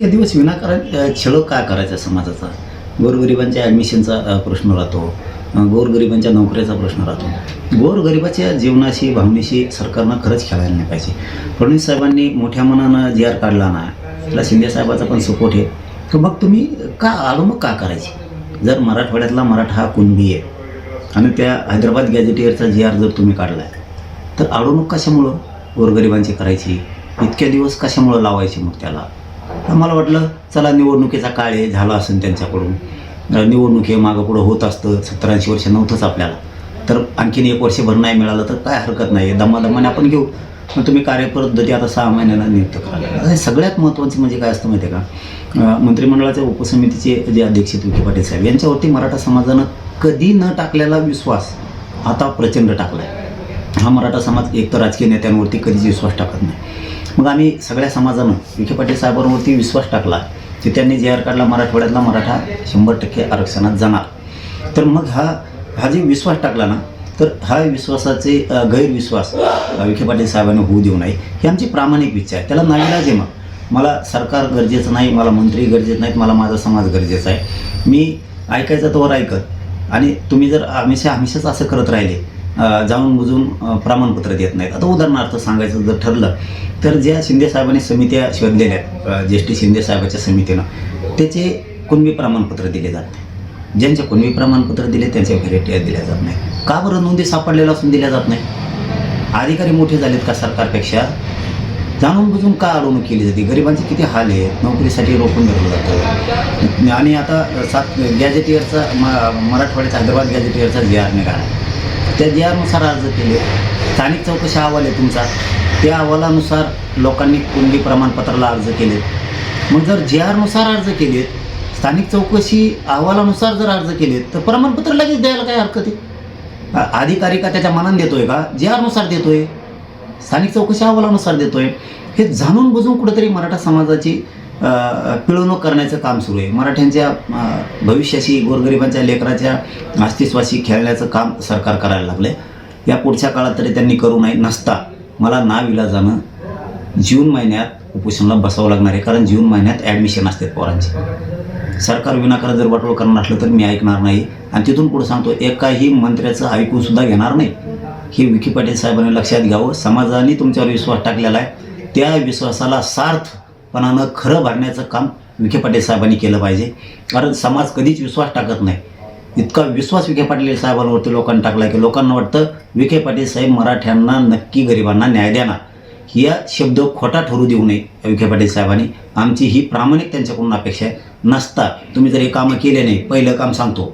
या दिवस विनाकारण छळ काय करायचा समाजाचा? गोरगरिबांच्या ॲडमिशनचा प्रश्न राहतो, गोरगरिबांच्या नोकरीचा प्रश्न राहतो. गोरगरिबाच्या जीवनाशी भावनेशी सरकारनं खरंच खेळायला नाही पाहिजे. फडणवीस साहेबांनी मोठ्या मनानं जी आर काढला ना, त्याला शिंदे साहेबाचा पण सपोर्ट आहे. तर मग तुम्ही का आडवणूक का करायची? जर मराठवाड्यातला मराठा हा कुणबी आहे आणि त्या हैदराबाद गॅझेटियरचा जी आर जर तुम्ही काढला आहे, तर आडवणूक कशामुळं गोरगरिबांची करायची? इतक्या दिवस कशामुळं लावायची मग त्याला? मला वाटलं चला निवडणुकीचा काळ आहे, झाला असेल त्यांच्याकडून, निवडणूक हे मागं पुढं होत असतं, 70-80 वर्ष नव्हतंच आपल्याला, तर आणखीन 1 वर्षभर नाही मिळालं तर काय हरकत नाही, दमादमाने आपण घेऊ. मग तुम्ही कार्यपद्धती आता 6 महिन्यांना नियुक्त कराल. सगळ्यात महत्त्वाचं म्हणजे काय असतं माहिती आहे का? मंत्रिमंडळाच्या उपसमितीचे जे अध्यक्ष विखे पाटील साहेब यांच्यावरती मराठा समाजानं कधी न टाकलेला विश्वास आता प्रचंड टाकला आहे. हा मराठा समाज एकतर राजकीय नेत्यांवरती कधीच विश्वास टाकत नाही. मग आम्ही सगळ्या समाजानं विखे पाटील साहेबांवरती विश्वास टाकला की त्यांनी जे आर काढला, मराठवाड्यातला मराठा 100% आरक्षणात जाणार. तर मग हा जे विश्वास टाकला ना, तर हा विश्वासाचे गैरविश्वास विखे पाटील साहेबांनी होऊ देऊ नये ही आमची प्रामाणिक इच्छा आहे. त्याला नाईलाज आहे. मग मला सरकार गरजेचं नाही, मला मंत्री गरजेचं नाहीत, मला माझा समाज गरजेचा आहे. मी ऐकायचं तोवर ऐकत, आणि तुम्ही जर हमेशाच असं करत राहिले, जाऊन बुजून प्रमाणपत्र देत नाहीत. आता उदाहरणार्थ सांगायचं जर ठरलं तर ज्या शिंदे साहेबांनी समित्या शोधलेल्या आहेत, ज्येष्ठ शिंदे साहेबाच्या समितीनं, त्याचे कुणबी प्रमाणपत्र दिले जात नाही. ज्यांचे कुणबी प्रमाणपत्र दिले त्यांच्या व्हेरिटी दिल्या जात नाही. का बरं? नोंदी सापडलेला असून दिल्या जात नाही? अधिकारी मोठे झालेत का सरकारपेक्षा? जाणून बुजून का अडवणूक केली जाते? गरिबांचे किती हाल आहेत, नोकरीसाठी रोखून धरलं जातं. आणि आता गॅझेटियरचा मराठवाड्याचा हैदराबाद गॅझेटियरचा जी आर निघाला, त्या जी आरनुसार अर्ज केले. स्थानिक चौकशी अहवाल आहे तुमचा, त्या अहवालानुसार लोकांनी कुणबी प्रमाणपत्राला अर्ज केले. मग जर जी आरनुसार अर्ज केलेत, स्थानिक चौकशी अहवालानुसार जर अर्ज केलेत, तर प्रमाणपत्र लगेच द्यायला काय हरकत आहे? अधिकारी का त्याच्या मनाने देतोय का? जी आरनुसार देतोय, स्थानिक चौकशी अहवालानुसार देतोय. हे जाणून बुजून कुठेतरी मराठा समाजाची पिळवणूक करण्याचं काम सुरू आहे. मराठ्यांच्या भविष्याशी, गोरगरिबांच्या लेकराच्या अस्तित्वाशी खेळण्याचं काम सरकार करायला लागले. या पुढच्या काळात तरी त्यांनी करू नये. नसता मला नाविलाजानं जून महिन्यात उपोषणाला बसावं लागणार आहे, कारण जून महिन्यात ॲडमिशन असतात पोरांची. सरकार विनाकारण जर वाटोळ करणार असलं तर मी ऐकणार नाही. आणि तिथून पुढे सांगतो, एकाही मंत्र्याचं ऐकून सुद्धा घेणार नाही. हे विखे पाटील साहेबांनी लक्षात घ्यावं. समाजाने तुमच्यावर विश्वास टाकलेला आहे, त्या विश्वासाला सार्थपणानं खरं भरण्याचं काम विखे पाटील साहेबांनी केलं पाहिजे. कारण समाज कधीच विश्वास टाकत नाही. इतका विश्वास विखे पाटील साहेबांवरती लोकांनी टाकला की लोकांना वाटतं विखे पाटील साहेब मराठ्यांना नक्की गरिबांना न्याय देणार. या शब्द खोटा ठरू देऊ नये विखे पाटील साहेबांनी. आमची ही प्रामाणिक त्यांच्याकडून अपेक्षा आहे. नसता तुम्ही जर हे कामं केले नाही, पहिलं काम सांगतो,